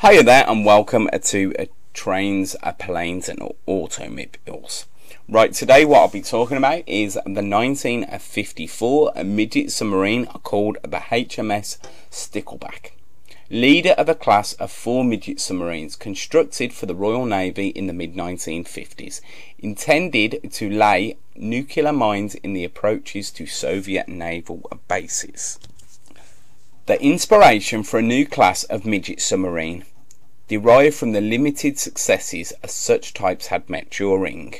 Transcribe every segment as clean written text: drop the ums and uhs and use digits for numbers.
Hiya there and welcome to Trains, Planes and Automobiles. Right, today what I'll be talking about is the 1954 midget submarine called the HMS Stickleback. Leader of a class of 4 midget submarines constructed for the Royal Navy in the mid-1950s, intended to lay nuclear mines in the approaches to Soviet naval bases. The inspiration for a new class of midget submarine derived from the limited successes such types had met during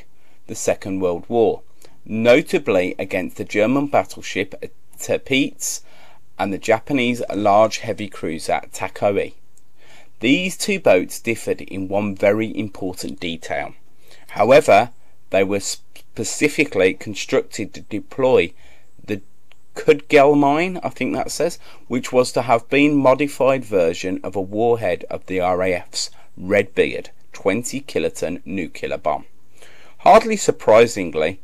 the Second World War, notably against the German battleship Tirpitz and the Japanese large heavy cruiser Takoi. These two boats differed in one very important detail. However, they were specifically constructed to deploy the Kudgel mine, I think that says, which was to have been modified version of a warhead of the RAF's Redbeard 20 kiloton nuclear bomb. Hardly surprisingly,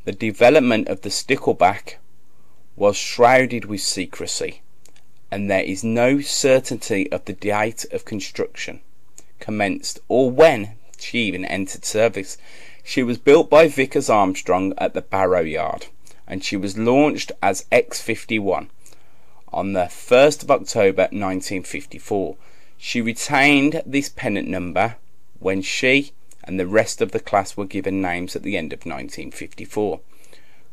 the development of the Stickleback was shrouded with secrecy, and there is no certainty of the date of construction commenced or when she even entered service. She was built by Vickers Armstrong at the Barrow Yard, and she was launched as X-51 on the 1st of October 1954. She retained this pennant number when she and the rest of the class were given names at the end of 1954.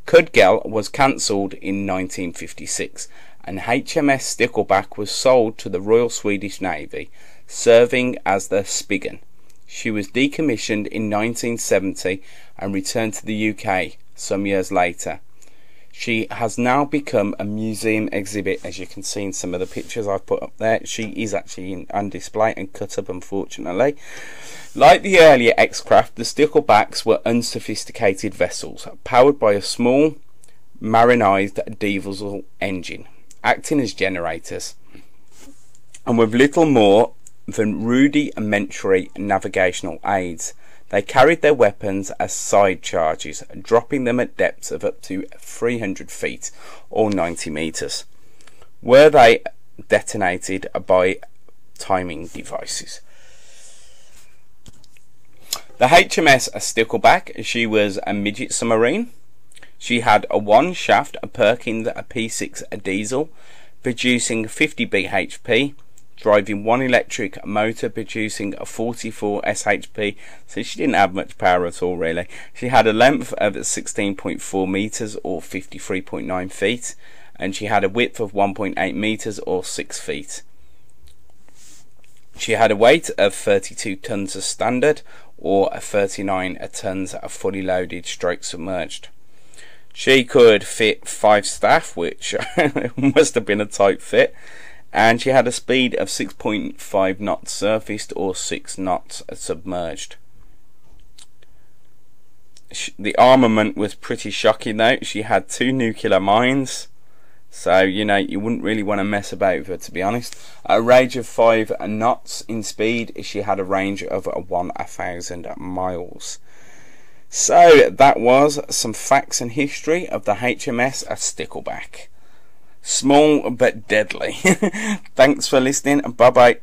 Kudgel was cancelled in 1956, and HMS Stickleback was sold to the Royal Swedish Navy, serving as the spiggen. She was decommissioned in 1970 and returned to the UK some years later. She has now become a museum exhibit, as you can see in some of the pictures I've put up there. She is actually on display and cut up, unfortunately. Like the earlier X-craft, the Sticklebacks were unsophisticated vessels, powered by a small marinized diesel engine, acting as generators, and with little more than rudimentary navigational aids. They carried their weapons as side charges, dropping them at depths of up to 300 feet or 90 meters, where they detonated by timing devices. The HMS Stickleback, she was a midget submarine. She had a one-shaft Perkins P6 diesel, producing 50 bhp, driving one electric motor producing a 44 shp, so she didn't have much power at all really. She had a length of 16.4 meters or 53.9 feet, and she had a width of 1.8 meters or 6 feet. She had a weight of 32 tons as standard or 39 tons fully loaded stroke submerged. She could fit 5 staff, which must have been a tight fit, and she had a speed of 6.5 knots surfaced or 6 knots submerged. The armament was pretty shocking though. She had 2 nuclear mines, so you know you wouldn't really want to mess about with her, to be honest. At a range of 5 knots in speed, she had a range of 1,000 miles. So that was some facts and history of the HMS Stickleback. Small but deadly. Thanks for listening. Bye bye.